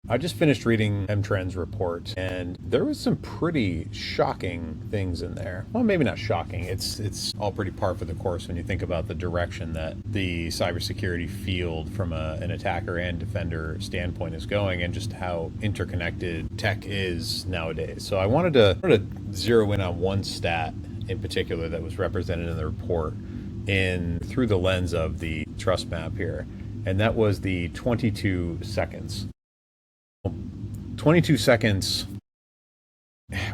I just finished reading M-Trends report, and there was some pretty shocking things in there. Well, maybe not shocking. It's all pretty par for the course when you think about the direction that the cybersecurity field from an attacker and defender standpoint is going, and just how interconnected tech is nowadays. So I wanted to zero in on one stat in particular that was represented in the report in through the lens of the trust map here, and that was the 22 seconds. 22 seconds,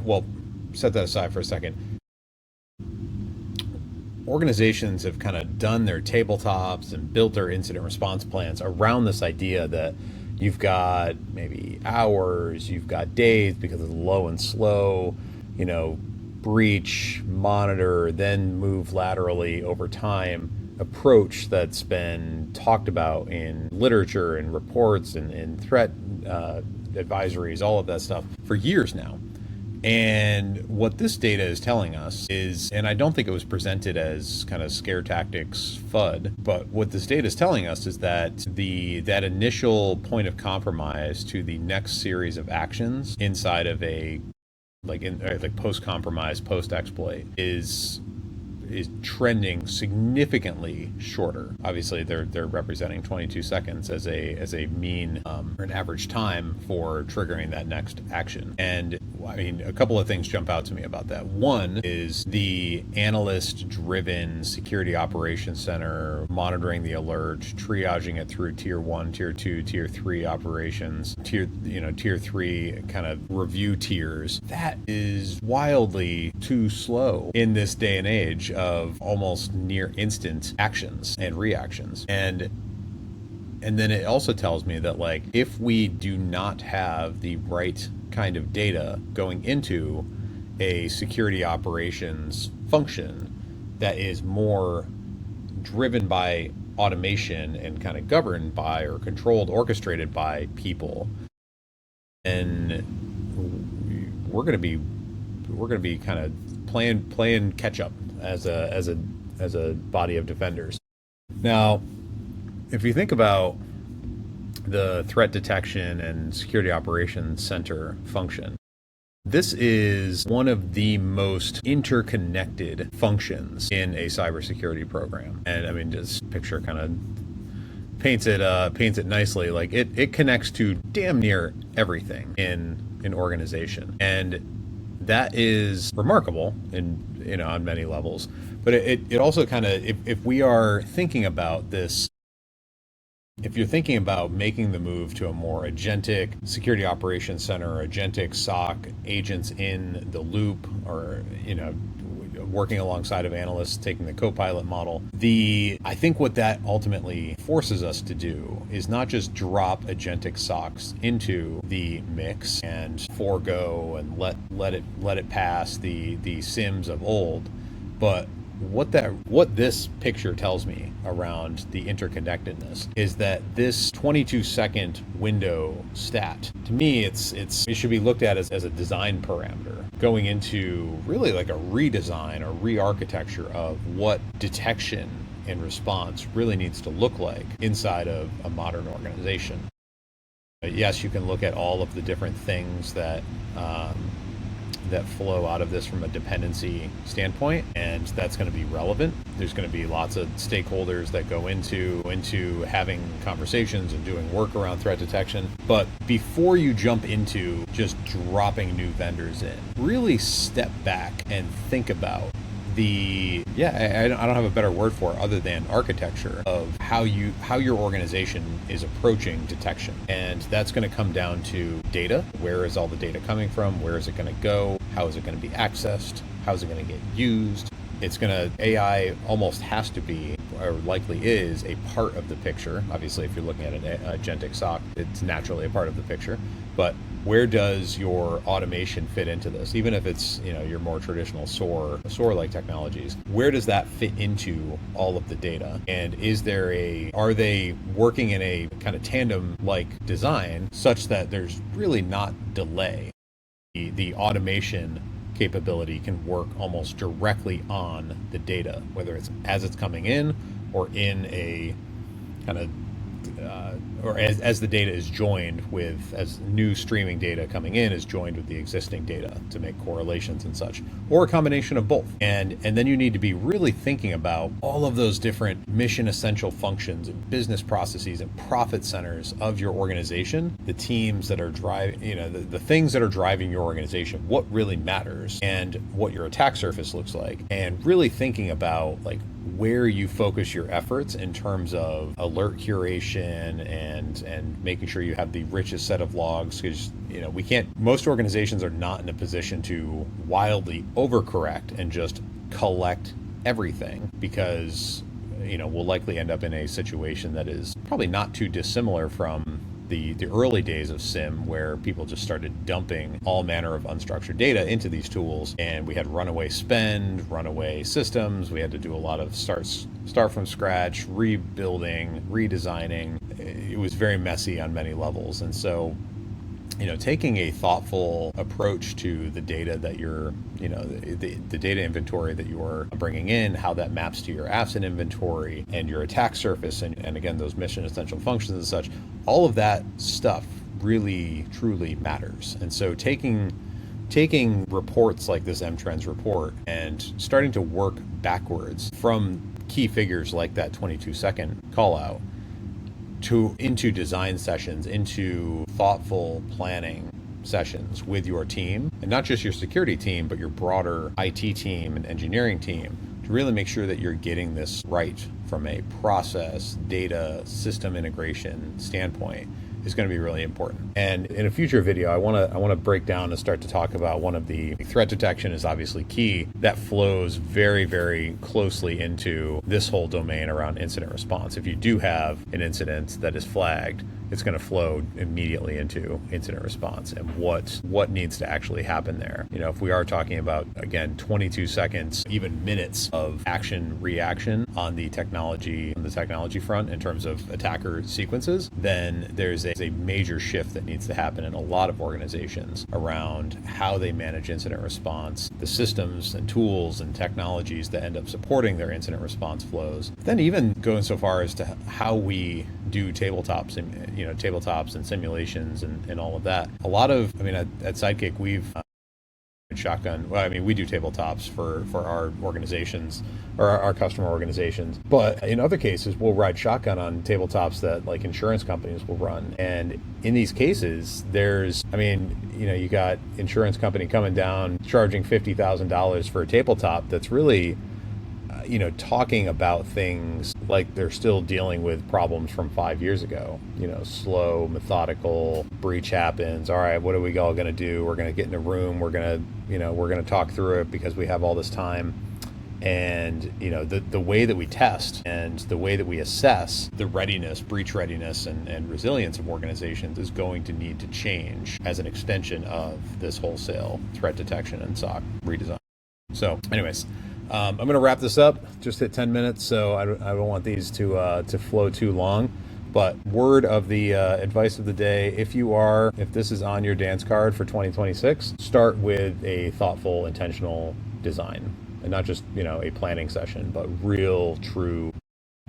well, set that aside for a second. Organizations have kind of done their tabletops and built their incident response plans around this idea that you've got maybe hours, you've got days because of the low and slow, breach, monitor, then move laterally over time approach that's been talked about in literature and reports and in threat advisories, all of that stuff for years now. And what this data is telling us is, and I don't think it was presented as kind of scare tactics FUD, but what this data is telling us is that that initial point of compromise to the next series of actions inside of a post-compromise, post-exploit is trending significantly shorter. Obviously, they're representing 22 seconds as a mean or an average time for triggering that next action. And I mean, a couple of things jump out to me about that. One is the analyst-driven security operations center monitoring the alert, triaging it through tier 1, tier 2, tier 3 operations, tier 3 kind of review tiers. That is wildly too slow in this day and age of almost near instant actions and reactions. And then it also tells me that, like, if we do not have the right kind of data going into a security operations function that is more driven by automation and kind of governed by or controlled, orchestrated by people, and we're going to be kind of playing catch up as a body of defenders. Now, if you think about the threat detection and security operations center function, this is one of the most interconnected functions in a cybersecurity program. And I mean, this picture kind of paints it nicely. Like it connects to damn near everything in an organization, and that is remarkable on many levels. But it also kind of, if we are thinking about this, if you're thinking about making the move to a more agentic security operations center, agentic SOC, agents in the loop, or working alongside of analysts, taking the co-pilot model, I think what that ultimately forces us to do is not just drop agentic SOCs into the mix and forego and let it pass the SIMs of old, but what this picture tells me around the interconnectedness is that this 22-second window stat, to me, it should be looked at as a design parameter going into really like a redesign or re-architecture of what detection and response really needs to look like inside of a modern organization. Yes, you can look at all of the different things that flow out of this from a dependency standpoint, and that's going to be relevant. There's going to be lots of stakeholders that go into having conversations and doing work around threat detection. But before you jump into just dropping new vendors in, really step back and think about I don't have a better word for it other than architecture of how your organization is approaching detection. And that's going to come down to data. Where is all the data coming from? Where is it going to go? How is it going to be accessed? How is it going to get used? AI almost has to be, or likely is, a part of the picture. Obviously, if you're looking at an agentic SOC, it's naturally a part of the picture. But where does your automation fit into this? Even if it's, your more traditional SOAR-like technologies, where does that fit into all of the data? And are they working in a kind of tandem-like design such that there's really not delay? The automation capability can work almost directly on the data, whether it's as it's coming in or in a kind of or as the data is joined with, as new streaming data coming in is joined with the existing data to make correlations and such, or a combination of both. And then you need to be really thinking about all of those different mission essential functions and business processes and profit centers of your organization, the teams that are driving, the things that are driving your organization, what really matters, and what your attack surface looks like, and really thinking about like where you focus your efforts in terms of alert curation and making sure you have the richest set of logs, because most organizations are not in a position to wildly overcorrect and just collect everything, because we'll likely end up in a situation that is probably not too dissimilar from the early days of SIM, where people just started dumping all manner of unstructured data into these tools, and we had runaway spend, runaway systems. We had to do a lot of start from scratch, rebuilding, redesigning. It was very messy on many levels. And so taking a thoughtful approach to the data that you're, the data inventory that you're bringing in, how that maps to your asset inventory and your attack surface, and again, those mission essential functions and such, all of that stuff really, truly matters. And so taking reports like this M-Trends report and starting to work backwards from key figures like that 22-second call out into design sessions, into thoughtful planning sessions with your team, and not just your security team, but your broader IT team and engineering team, to really make sure that you're getting this right from a process, data, system integration standpoint, is going to be really important. And in a future video, I want to break down and start to talk about one of the threat detection is obviously key. That flows very, very closely into this whole domain around incident response. If you do have an incident that is flagged, it's going to flow immediately into incident response and what needs to actually happen there. If we are talking about, again, 22 seconds, even minutes of action reaction on the technology front in terms of attacker sequences, then there's a major shift that needs to happen in a lot of organizations around how they manage incident response, the systems and tools and technologies that end up supporting their incident response flows. Then even going so far as to how we do tabletops and simulations and all of that. A lot of, at Sidekick, we've shotgun. Well, we do tabletops for our organizations or our customer organizations, but in other cases, we'll ride shotgun on tabletops that like insurance companies will run. And in these cases, you got insurance company coming down, charging $50,000 for a tabletop that's really talking about things like they're still dealing with problems from 5 years ago. Slow, methodical, breach happens. All right, what are we all going to do? We're going to get in a room. We're going to talk through it because we have all this time. And the way that we test and the way that we assess the readiness, breach readiness, and resilience of organizations is going to need to change as an extension of this wholesale threat detection and SOC redesign. So, anyways. I'm going to wrap this up. Just hit 10 minutes, so I don't want these to flow too long. But word of the advice of the day: if this is on your dance card for 2026, start with a thoughtful, intentional design, and not just a planning session, but real, true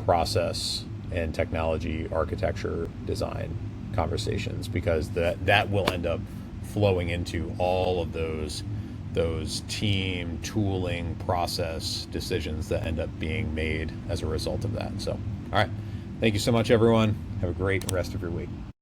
process and technology architecture design conversations, because that will end up flowing into all of those team tooling process decisions that end up being made as a result of that. So, all right. Thank you so much, everyone. Have a great rest of your week.